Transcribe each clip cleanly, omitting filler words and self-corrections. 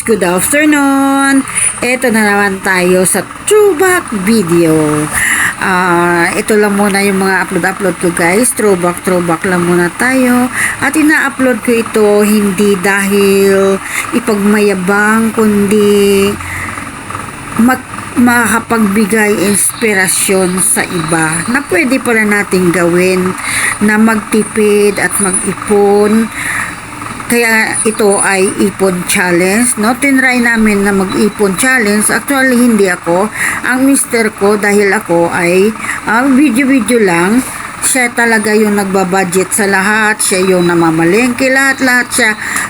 good afternoon. Ito na naman tayo sa throwback video. Ito lang muna yung mga upload ko guys. Throwback lang muna tayo. At ina-upload ko ito hindi dahil ipagmayabang, kundi makapagbigay inspirasyon sa iba na pwede pala nating gawin na magtipid at mag-ipon. Kaya ito ay ipon challenge, no? Tinry namin na mag-ipon challenge. Actually, hindi ako. Ang mister ko, dahil ako ay video lang. Siya talaga yung nagbabudget sa lahat. Siya yung namamalengke. Lahat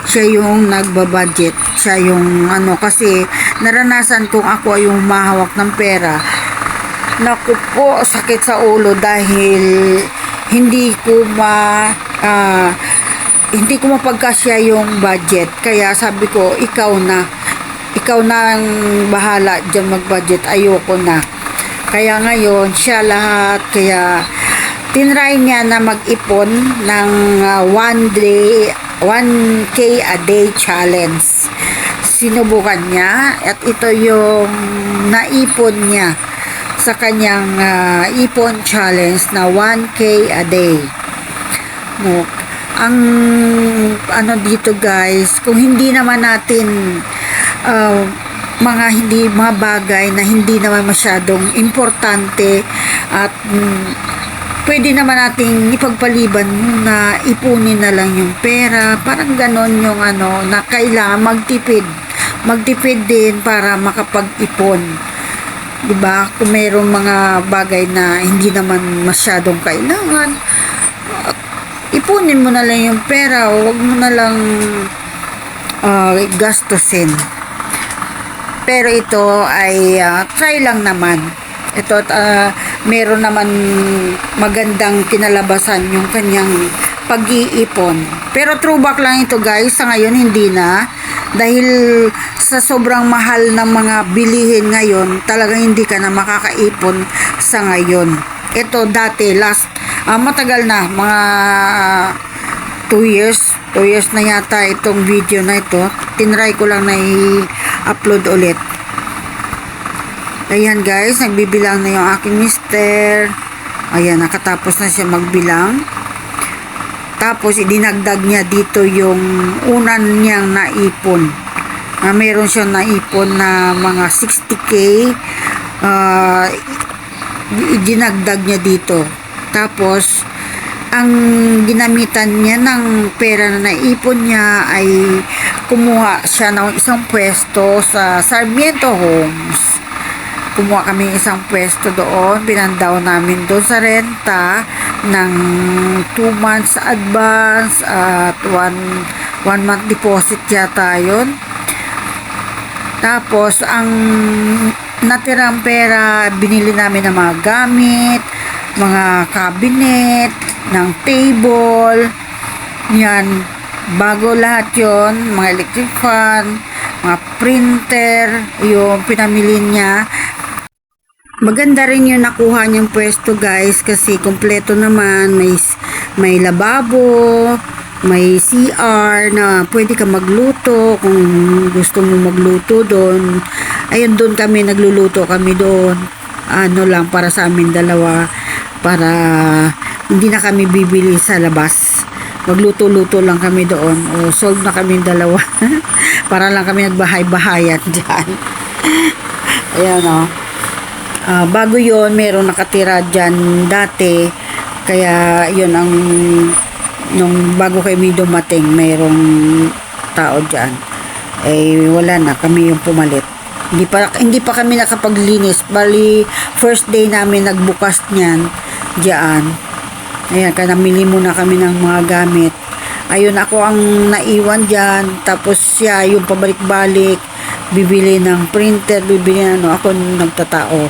siya yung nagbabudget. Siya yung kasi naranasan kong ako ay yung mahawak ng pera. Naku po, sakit sa ulo dahil hindi ko mapagkasya yung budget. Kaya sabi ko, ikaw na ang bahala dyan mag-budget. Ayoko na. Kaya ngayon, siya lahat. Kaya tinry niya na mag-ipon ng 1K a day challenge. Sinubukan niya at ito yung naipon niya sa kanyang ipon challenge na 1K a day. No. Ang dito guys, kung hindi naman natin mga bagay na hindi naman masyadong importante at pwede naman nating ipagpaliban na ipunin na lang yung pera, parang ganon yung na kailangan magtipid din para makapag-ipon, diba? Kung mayroong mga bagay na hindi naman masyadong kailangan, ipunin mo na lang yung pera, huwag mo na lang gastusin. Pero ito ay try lang naman. Ito meron naman magandang kinalabasan yung kanyang pag-iipon. Pero throwback lang ito guys, sa ngayon hindi na. Dahil sa sobrang mahal ng mga bilihin ngayon, talagang hindi ka na makakaipon sa ngayon. Ito dati, matagal na, mga 2 years na yata itong video na ito. Tinry ko lang na i-upload ulit. Ayan guys, nagbibilang na yung aking mister. Ayan, nakatapos na siya magbilang. Tapos idinagdag niya dito yung unan niyang naipon. Meron siyang naipon na mga 60K. Dinagdag niya dito. Tapos ang ginamitan niya ng pera na naipon niya ay kumuha siya ng isang pwesto sa Sarmiento Homes. Kumuha kami isang pwesto doon. Pinandaw namin doon sa renta ng 2 months advance at 1 month deposit yata yun. Tapos ang natirang pera, binili namin ng mga gamit, mga cabinet, ng table, yan, bago lahat yon, mga electric fan, mga printer, yung pinamili niya. Maganda rin yung nakuha niyang pwesto guys, kasi kompleto naman, may lababo, may CR na pwede ka magluto kung gusto mo magluto doon. Ayun, doon kami nagluluto kami doon. Lang para sa amin dalawa, para hindi na kami bibili sa labas. Magluto-luto lang kami doon. O solve na kami dalawa. Para lang kami nagbahay-bahayan dyan. Ayan bago yon, meron nakatira dyan dati. Kaya yun ang nung bago kami dumating, mayroong tao dyan. Wala na, kami yung pumalit. Hindi pa kami nakapaglinis. Bali, first day namin nagbukas niyan diyan. Ayan, kaya namili muna kami ng mga gamit. Ayun, ako ang naiwan diyan. Tapos siya yung pabalik-balik, bibili ng printer, bibili ako nagtatao.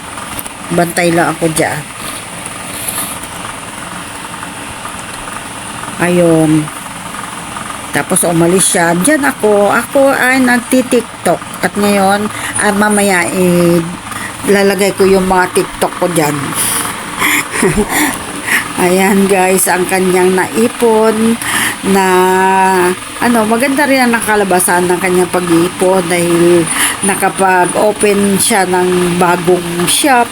Bantay lang ako diyan. Ayun. Tapos umalis siya. Diyan ako ay nagti-TikTok. At ngayon, mamaya lalagay ko yung mga TikTok ko dyan. Ayan guys, ang kanyang naipon na maganda rin ang nakalabasan ng kanyang pag-iipon dahil nakapag-open siya ng bagong shop.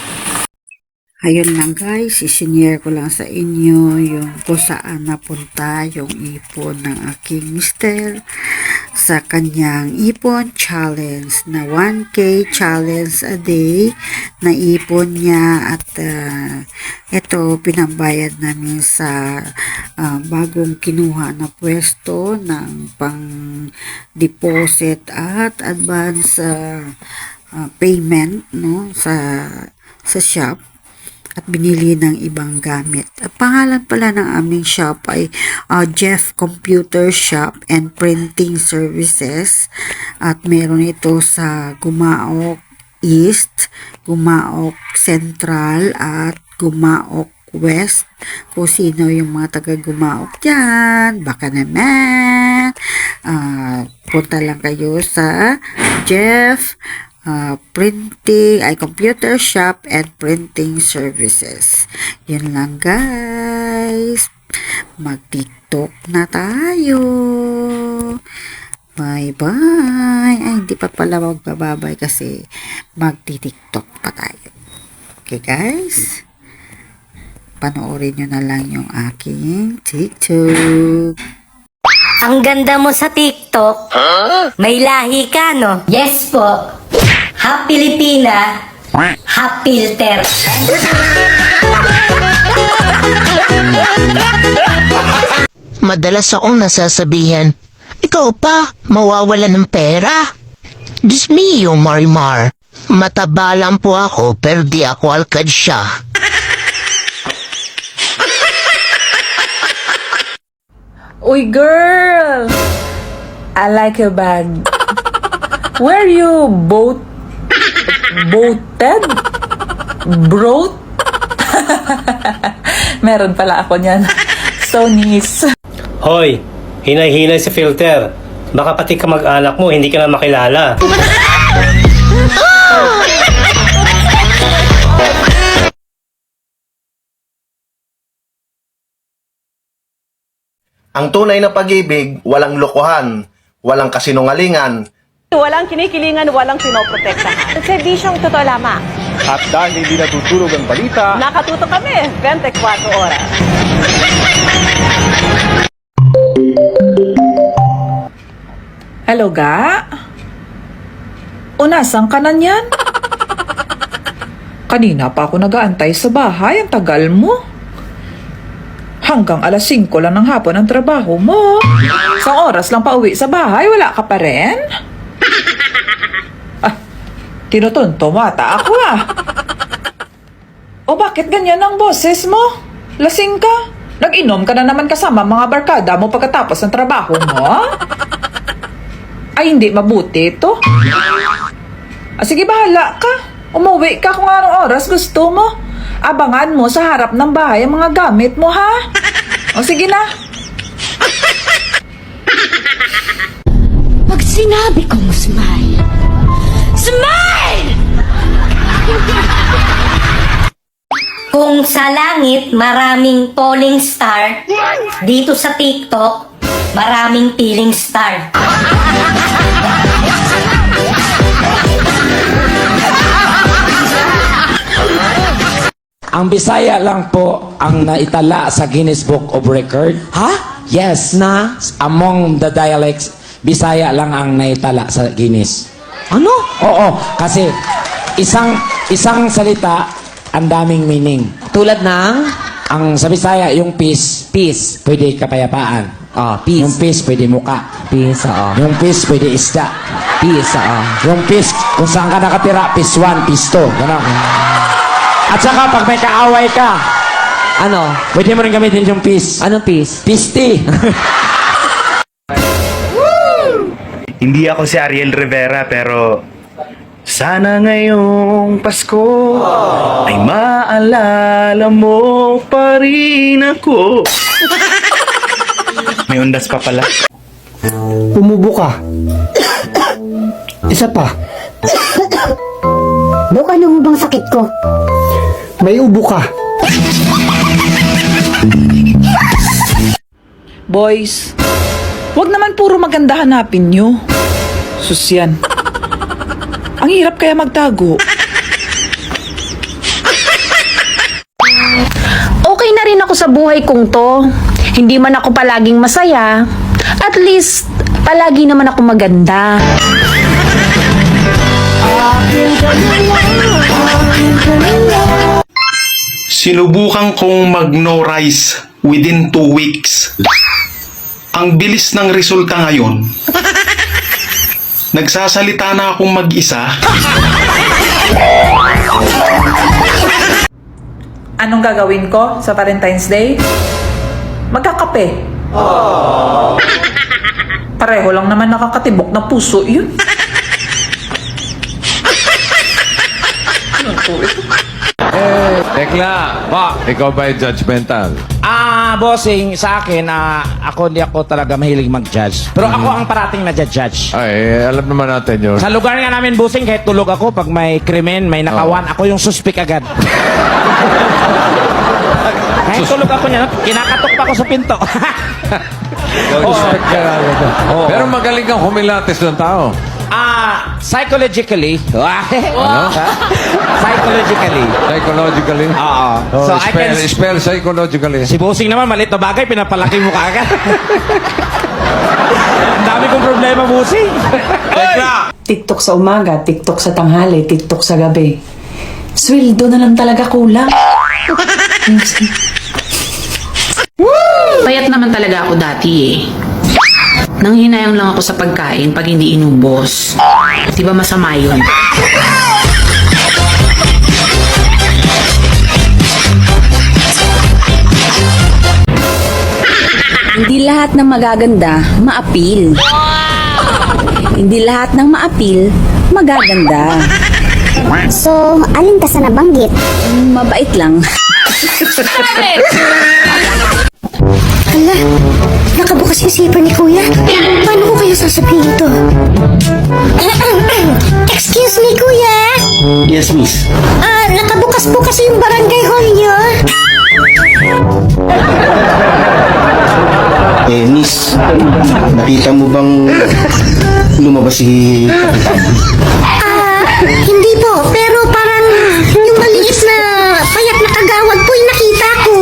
Ayun lang guys, isinare ko lang sa inyo yung kung saan napunta yung ipon ng aking mister sa kanyang ipon challenge na 1K challenge a day na ipon niya at ito pinambayad namin sa bagong kinuha na pwesto ng pang deposit at advance payment no sa shop at binili ng ibang gamit. Ang pangalan pala ng aming shop ay Jeff Computer Shop and Printing Services at meron ito sa Gumaok East, Gumaok Central at Gumaok West. Kung sino yung mga taga Gumaok dyan, baka naman punta lang kayo sa Jeff Computer Shop and Printing Services. Yun lang guys. Mag-TikTok na tayo. Bye-bye. Ay, hindi pa pala magbababay kasi magti-TikTok pa tayo. Okay guys? Panoorin nyo na lang yung aking TikTok. Ang ganda mo sa TikTok. May lahi ka, no? Yes po. Half Pilipina, half filter. Madalas akong nasasabihan, ikaw pa, mawawala ng pera. Diyos mio, Marimar. Mataba lang po ako, pero di ako alkad siya. Uy, girl! I like your bag. Where you boated? Broat? Meron pala ako niyan. So nice. Hoy, hinay-hinay sa filter. Baka pati kamag-anak mo, hindi ka na makilala. Ang tunay na pag-ibig, walang lokohan, walang kasinungalingan, Walang kinikilingan, walang pinoprotektahan. Serbisyong totoo lamang. At dahil hindi natutulog ang balita, Nakatuto kami 24 oras. Hello, ga? Unasang ka na niyan? Kanina pa ako nag-aantay sa bahay. Ang tagal mo. Hanggang alas 5 lang ng hapon ang trabaho mo. Sa oras lang pa uwi sa bahay, wala ka pa rin? Tinutunto mo ata ako O bakit ganyan ang boses mo? Lasing ka? Nag-inom ka na naman kasama mga barkada mo pagkatapos ng trabaho mo? Ay, hindi mabuti ito. Sige, bahala ka. Umuwi ka kung anong oras gusto mo. Abangan mo sa harap ng bahay ang mga gamit mo, ha? O sige na. Pag sinabi kong smile, smile! Kung sa langit maraming falling star, dito sa TikTok maraming peeling star. Ang Bisaya lang po ang naitala sa Guinness Book of Record. Ha? Yes. Na? Among the dialects, Bisaya lang ang naitala sa Guinness. Ano? Oo, kasi isang salita, ang daming meaning. Tulad ng? Ang sa Bisaya, yung peace, Peace. pwede kapayapaan. Peace. Yung peace, pwede muka. Peace, Yung peace, pwede isda. Peace, Yung peace, kung saan ka nakatira, peace 1, peace 2. Ganon. At saka, pag may kaaway ka, Ano? pwede mo rin gamitin yung peace. Anong peace? Pisti. hindi ako si Ariel Rivera pero sana ngayong Pasko ay maalala mo pa rin ako. May undas pa pala. Umubo ka. Isa pa. Dok, ano bang sakit ko? May ubo ka. Boys, Wag naman puro maganda hanapin nyo. Sus yan. Ang hirap kaya magtago. Okay na rin ako sa buhay kong to. Hindi man ako palaging masaya. At least, palagi naman ako maganda. Sinubukan kong mag-no rice within 2 weeks. Ang bilis ng resulta ngayon. Nagsasalita na akong mag-isa. Anong gagawin ko sa Valentine's Day? Magkakape. Pareho lang naman nakakatibok na puso yun. Tekla, ikaw ba yung judgmental? Bossing, sa akin, hindi ako talaga mahilig mag-judge. Pero ako ang parating na judge. Ay, alam naman natin yun. Sa lugar nga namin, bossing, kahit tulog ako, pag may krimen, may nakawan, ako yung suspect agad. Kahit tulog ako niya, kinakatok pa ako sa pinto. Suspect ka na. Pero magaling kang humilates ng tao. Psychologically. Ano? Psychologically. Psychologically? Oo. Oh, So, I can... spell psychologically. Si bossing naman, maliit na bagay, pinapalaki mo kaagad. Ang dami kong problema, bossing. Tekla! TikTok sa umaga, TikTok sa tanghali, TikTok sa gabi. Sweldo na lang talaga kulang. Payat naman talaga ako dati eh. Nanghinayang lang ako sa pagkain pag hindi inubos. Di ba masama yun? Hindi lahat ng magaganda, maapil. Hindi lahat ng maapil, magaganda. So, alin ka sa nabanggit? Mabait lang. Hala, nakabukas yung zipper ni Kuya. Paano ko kaya sasabihin ito? Excuse me, Kuya? Yes, miss. Nakabukas po kasi yung barangay hall niyo. Miss, nakita mo bang lumabas si Kapitan? Hindi po, pero parang yung maliit na payat na kagawad po yung nakita ko.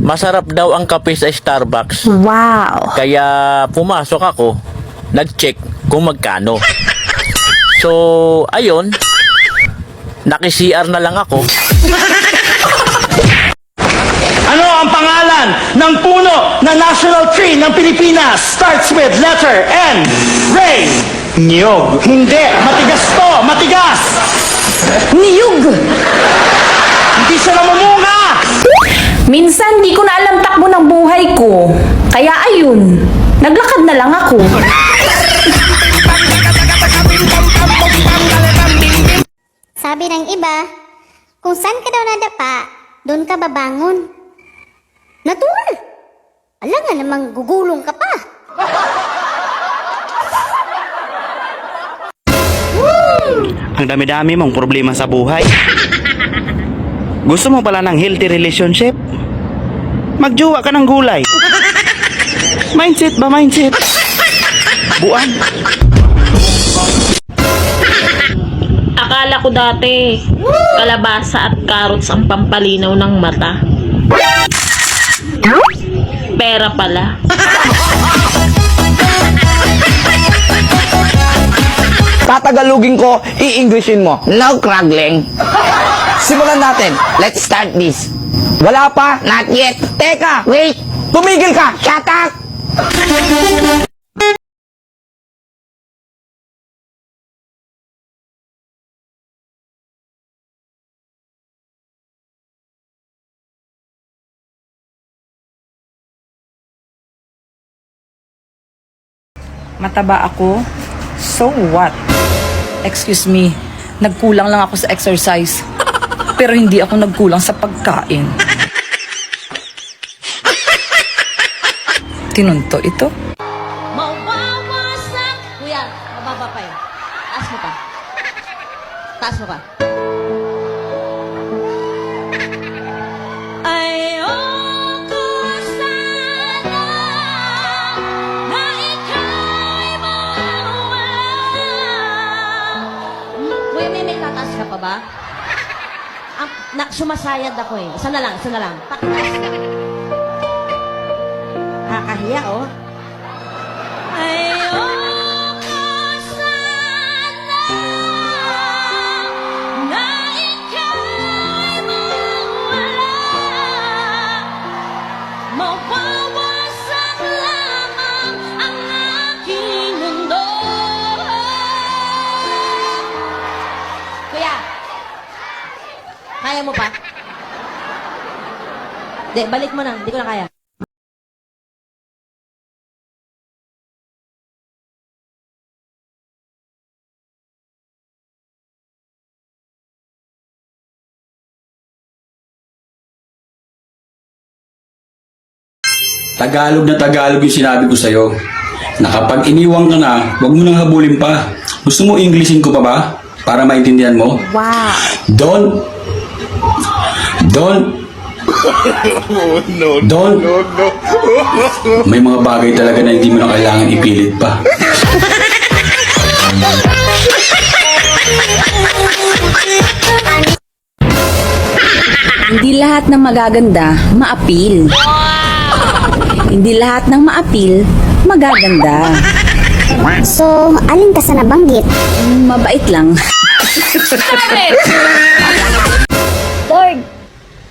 Masarap daw ang kape sa Starbucks. Wow! Kaya pumasok ako, nag-check kung magkano. So, ayun, naki-CR na lang ako. Ano ang pangalan ng puno na national tree ng Pilipinas? Starts with letter N. Rain. Niyog. Hindi. Matigas to. Matigas. Niyog! Hindi siya namumunga. Minsan di ko na alam takbo ng buhay ko. Kaya ayun, naglakad na lang ako. Sabi ng iba, kung saan ka daw nadapa, doon ka babangon. Natural. Alam nga namang gugulong ka pa. Ang dami-dami mong problema sa buhay. Gusto mo pala ng healthy relationship? Magjowa ka ng gulay. Mindset ba mindset? Buwan. Akala ko dati, kalabasa at carrots ang pampalinaw ng mata. Pera pala. Tatagalugin ko, i-Englishin mo. No craggling. Simulan natin. Let's start this. Wala pa? Not yet. Teka, wait. Tumigil ka. Shut up. Mataba ako? So what? Excuse me, nagkulang lang ako sa exercise. Pero hindi ako nagkulang sa pagkain. Tinunto ito? Mawawasak! Kuya, mababa pa yun. Taas mo pa. Taas mo pa. pa ba? Sumasayad ako eh. Isa na lang. Pakitaas lang. Kakahiya, oh. Ayoko sana na ika'y mawala. Mawawasak lamang ang aking mundo. Kuya, kaya mo pa? Di, balik mo na. Hindi ko na kaya. Tagalog na Tagalog yung sinabi ko sa'yo. Na kapag iniwang ka na, huwag mo nang habulin pa. Gusto mo Englishin ko pa ba? Para maintindihan mo? Wow. Don't. May mga bagay talaga na hindi mo na kailangan ipilit pa. Hindi lahat ng magaganda, maapil. Hindi lahat ng maapil, magaganda. So, alin ka sa nabanggit? Mabait lang. Lord,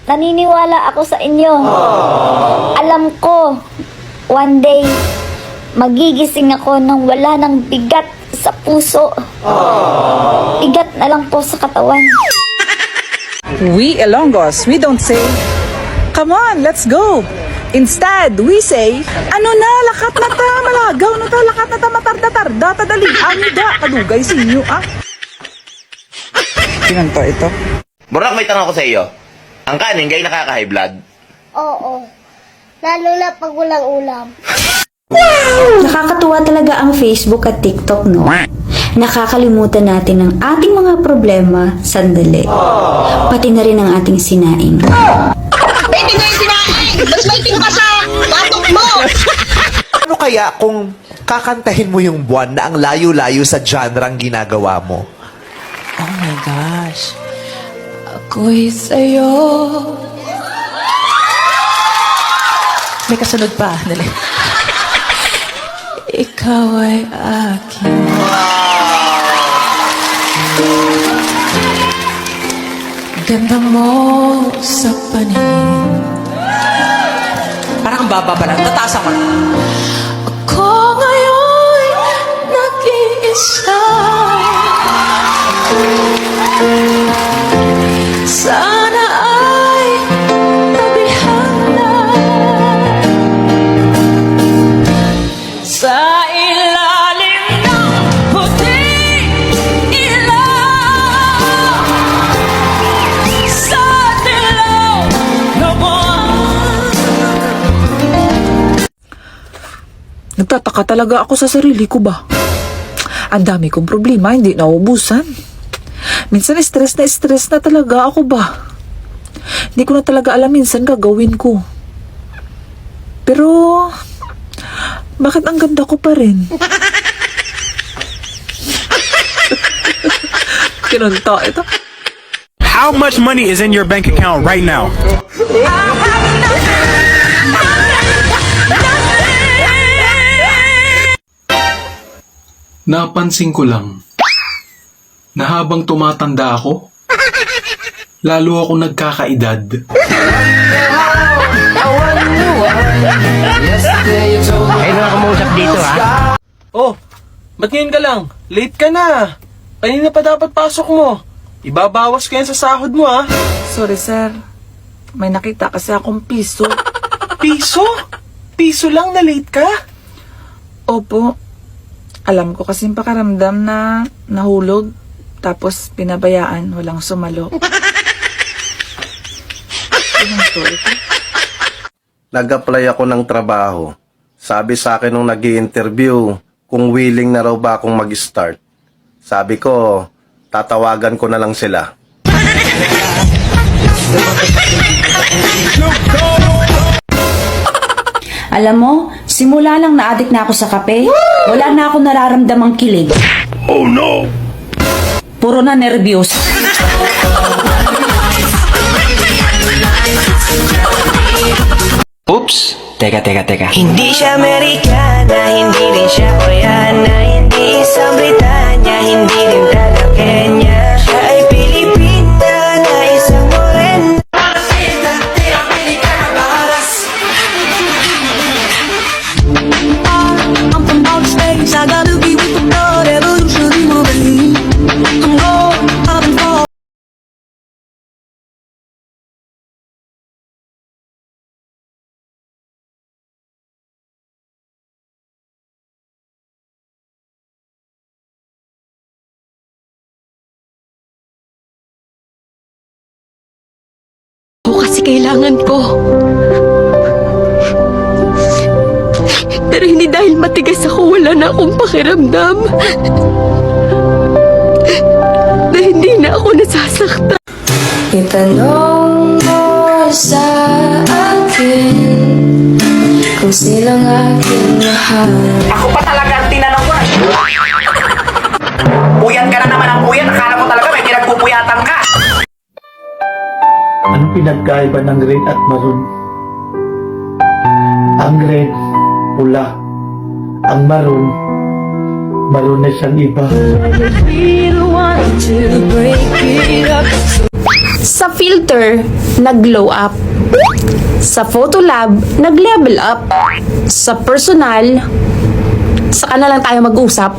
naniniwala ako sa inyo. Alam ko, one day, magigising ako nang wala ng bigat sa puso. Bigat na lang po sa katawan. We Ilonggos, we don't say, come on, let's go. Instead, we say, ano na, lakat na ta, malagaw na ta, lakat na ta, matarda-tarda, tadali, amida, kadugay sa inyo, ah. Tingnan to, ito. Burak, may tanong ko sa iyo. Ang kanin, gay nakaka-high blood? Oo. Lalo na pag walang ulam. Nakakatuwa talaga ang Facebook at TikTok, no? Nakakalimutan natin ang ating mga problema sandali. Pati na rin ang ating sinaing. Pwede na yung sinaing! Mas may ka sa batok mo! Ano kaya kung kakantahin mo yung buwan na ang layo-layo sa genre-ang ginagawa mo? Oh my gosh. Ako'y sa'yo. May kasunod pa. Dali. Ikaw ay akin. Ganda mo sa paningin. Parang kang baba pa lang. Tataas ako. Ako ngayon nag-iisa. Sana ay tabihan na sa ilalim ng puting ilaw, sa dilaw na buwan. Nagtataka talaga ako sa sarili ko ba? Ang dami kong problema, hindi nauubusan. Minsan stress na talaga ako ba? Hindi ko na talaga alam minsan gagawin ko. Pero, bakit ang ganda ko pa rin? Kinunta ito. How much money is in your bank account right now? Napansin ko lang na habang tumatanda ako, lalo ako nagkakaedad. Ay, nakakamusap dito, ha? Oh, ba't ngayon ka lang? Late ka na. Kanina pa dapat pasok mo. Ibabawas ko yan sa sahod mo, ha? Sorry, sir. May nakita kasi akong piso. Piso? Piso lang na late ka? Opo. Alam ko kasing pakaramdam na nahulog. Tapos pinabayaan, walang sumalo. Nag-apply ako ng trabaho. Sabi sa akin nung nag-i-interview kung willing na raw ba akong mag-start. Sabi ko, tatawagan ko na lang sila. Alam mo, simula lang na-addict na ako sa kape, wala na ako nararamdamang kilig. Oh no! Puro na nervyos. Oops! Teka. Hindi siya Amerikana, hindi rin siya Koreana, hindi isang Britanya, hindi rin taga Kenya. Siya ay Pilipina na isang morena. I'm from outer space, I gotta be with the blood, evolutionary moving. I'm going up and fall. Ako kasi kailangan ko. Pero hindi dahil matigas ako, wala na akong pakiramdam. Na hindi na ako nasasaktan. Itanong mo sa akin kung sinong aking mahal. Ako pa talaga ang tinanong ko. Puyat ka na naman ang puyat. Akala ko talaga may pinagpupuyatan ka. Anong pinagkaiba ng red at maroon? Ang red, pula. Ang maroon, maroon na siyang iba. Sa filter, nag-glow up. Sa Photolab, nag-level up. Sa personal, saka na lang tayo mag-usap.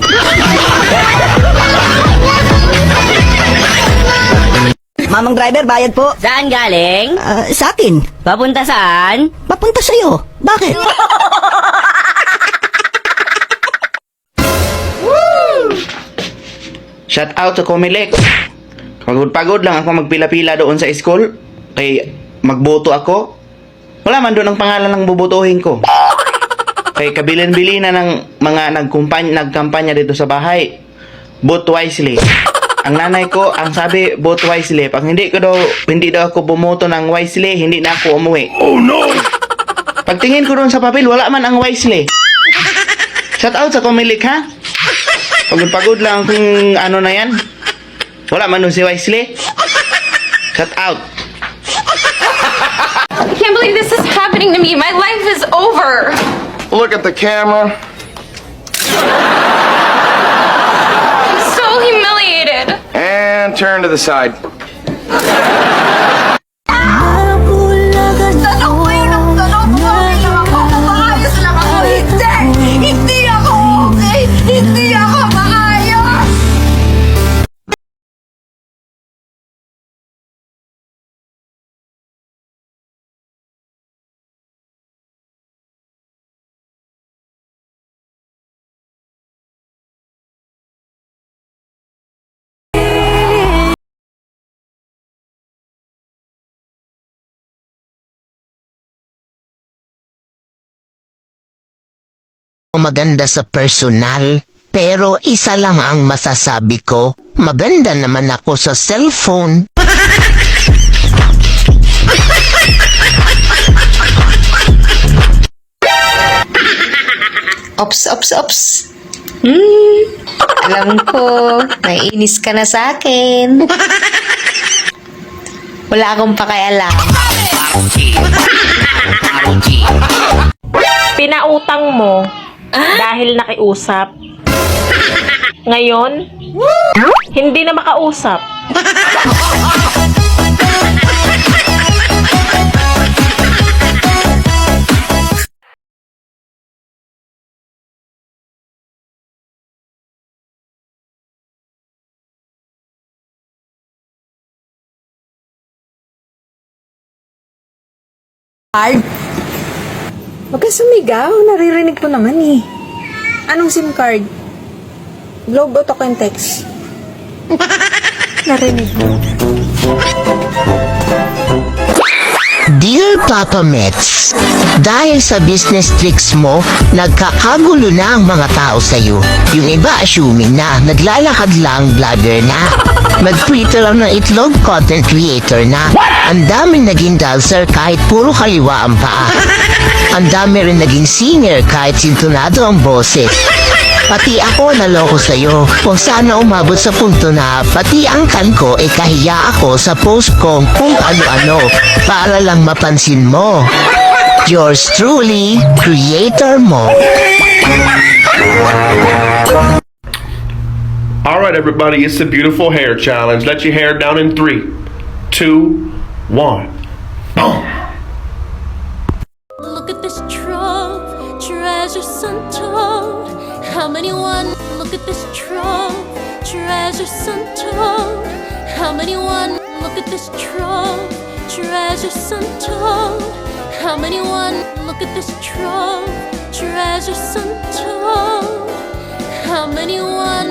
Mamang driver, bayad po. Saan galing? Sa akin. Papunta saan? Papunta sa'yo. Bakit? Shout out sa Comelec. Pagod-pagod lang ako magpila-pila doon sa school. Kay magboto ako. Wala man doon ang pangalan ng bubotohin ko. Kay kabilin-bili na ng mga nagkampanya dito sa bahay. Vote wisely. Ang nanay ko, ang sabi, vote wisely. Pag hindi daw ako bumoto ng wisely, hindi na ako umuwi. Oh no! Pagtingin ko doon sa papel, wala man ang wisely. Shout out sa Comelec, ha? Pagod-pagod lang kung ano na yan. Wala man doon si wisely. Shout out. I can't believe this is happening to me. My life is over. Look at the camera. I'm so humiliated. And turn to the side. Maganda sa personal, pero isa lang ang masasabi ko, maganda naman ako sa cellphone. Ops. Alam ko, naiinis ka na sa akin. Wala akong pakialam. Pinautang mo dahil nakiusap. Ngayon, hindi na makausap. Huwag ka sumigaw. Naririnig ko naman eh. Anong SIM card? Globe o Token Text? Narinig ko. Dear Papa Mets, dahil sa business tricks mo, nagkakagulo na ang mga tao sa'yo. Yung iba assuming na naglalakad lang, vlogger na. Mag-Twitter lang ng itlog, content creator na. Ang daming naging dancer kahit puro kaliwa ang paa. Ang dami rin naging singer kahit sintonado ang boses. Pati ako naloko sa'yo. Kung sana umabot sa punto na pati ang kan ko kahiya ako sa post ko kung ano-ano para lang mapansin mo. Yours truly, creator mo. All right, everybody, it's the beautiful hair challenge. Let your hair down in 3, 2, 1. Boom. Look at this trove, treasures untold. How many one? Look at this trove, treasures untold. How many one? Look at this trove, treasures untold. How many one? Look at this trove, treasures untold. How many one?